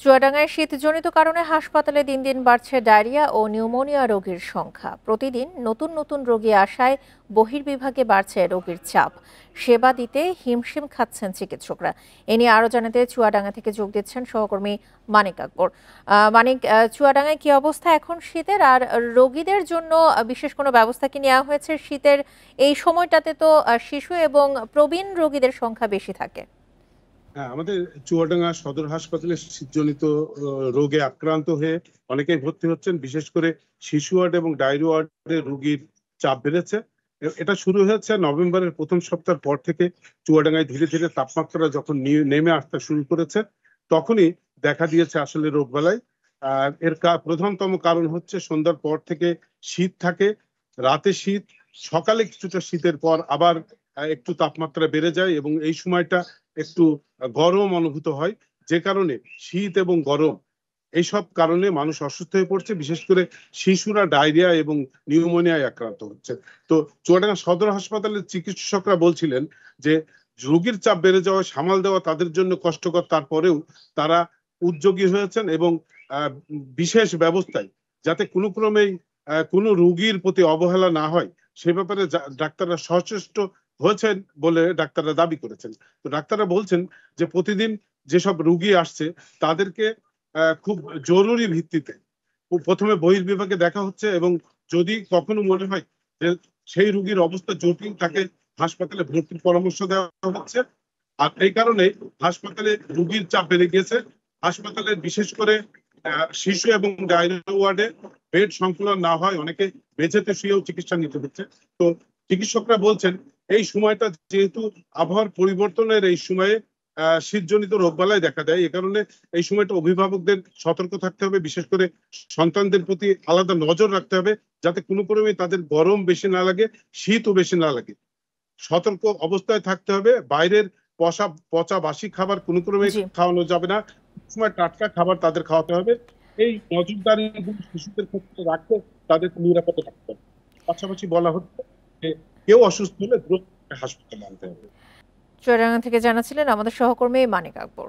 চুয়াডাঙ্গায় শীতজনিত কারণে হাসপাতালে দিন দিন বাড়ছে ডায়রিয়া ও নিউমোনিয়া রোগীর সংখ্যা। প্রতিদিন নতুন নতুন রোগী আসায় বহির্বিভাগে বাড়ছে রোগীর চাপ। সেবা দিতে হিমশিম খাচ্ছেন চিকিৎসকরা। এ নিয়ে আরও জানাতে চুয়াডাঙ্গা থেকে যোগ দিচ্ছেন সহকর্মী মানিক আকবর। মানিক, চুয়াডাঙ্গায় কি অবস্থা এখন শীতের, আর রোগীদের জন্য বিশেষ কোনো ব্যবস্থা কি নেওয়া হয়েছে? শীতের এই সময়টাতে তো শিশু এবং প্রবীণ রোগীদের সংখ্যা বেশি থাকে। হ্যাঁ, আমাদের চুয়াডাঙ্গা সদর হাসপাতালে শীতজনিত রোগে আক্রান্ত হয়ে অনেকেই ভর্তি হচ্ছেন। বিশেষ করে শিশু ওয়ার্ড এবং ডায়রি ওয়ার্ডে রোগীর চাপ বেড়েছে। এটা শুরু হয়েছে নভেম্বরের প্রথম সপ্তাহ পর থেকে। চুয়াডাঙ্গায় ধীরে ধীরে তাপমাত্রা যখন নেমে আসতে শুরু করেছে, তখনই দেখা দিয়েছে আসলে রোগবালাই। আর এর প্রধানতম কারণ হচ্ছে সন্ধ্যার পর থেকে শীত থাকে, রাতে শীত, সকালে কিছুটা শীতের পর আবার একটু তাপমাত্রা বেড়ে যায় এবং এই সময়টা একটু গরম অনুভূত হয়, যে কারণে শীত এবং গরম এইসব কারণে মানুষ অসুস্থ হয়ে পড়ছে। বিশেষ করে শিশুরা ডায়রিয়া এবং নিউমোনিয়ায় আক্রান্ত হচ্ছে। তো চুয়াডাঙ্গা সদর হাসপাতালের চিকিৎসকরা বলছিলেন যে রোগীর চাপ বেড়ে যাওয়া সামাল দেওয়া তাদের জন্য কষ্টকর, তারপরেও তারা উদ্যোগী হয়েছেন এবং বিশেষ ব্যবস্থায় যাতে কোনো ক্রমেই কোনো রোগীর প্রতি অবহেলা না হয় সে ব্যাপারে ডাক্তাররা সচেষ্ট হয়েছেন বলে ডাক্তাররা দাবি করেছেন। তো ডাক্তাররা বলছেন যে প্রতিদিন যেসব রোগী আসছে তাদেরকে খুব জরুরি ভিত্তিতে প্রথমে বহির্বিভাগে দেখা হচ্ছে এবং যদি কখনো মনে হয় যে সেই রোগীর অবস্থা জটিল, তাকে হাসপাতালে ভর্তির পরামর্শ দেওয়া হচ্ছে। আর এই কারণে হাসপাতালে রোগীর চাপ বেড়ে গিয়েছে। হাসপাতালে বিশেষ করে শিশু এবং ডায়রিয়া ওয়ার্ডে বেড সংকুলন না হয় অনেকে মেঝেতে শুয়েও চিকিৎসা নিতে হচ্ছে। তো চিকিৎসকরা বলছেন এই সময়টা যেহেতু আবহাওয়ার পরিবর্তনের এই সময়ে শীতজনিত রোগবালাই দেখা দেয়, এ কারণে এই সময়টা অভিভাবকদের সতর্ক থাকতে হবে। বিশেষ করে সন্তানদের প্রতি আলাদা নজর রাখতে হবে যাতে কোনো ক্রমে তাদের গরম বেশি না লাগে, শীতও বেশি না লাগে। সতর্ক অবস্থায় থাকতে হবে। বাইরের পচা বাসি খাবার কোনো ক্রমে জি। খাওয়ানো যাবে না। সময় টাটকা খাবার তাদের খাওয়াতে হবে। এই নজরদারি শিশুদের ক্ষেত্রে রাখতে তাদেরকে নিরাপদে রাখতে হবে। পাশাপাশি বলা হচ্ছে যে কেউ অসুস্থ হলে দ্রুত হাসপাতালে আনতে হবে। চুয়াডাঙ্গা থেকে জানাচ্ছিলেন আমাদের সহকর্মী মানিক আকবর।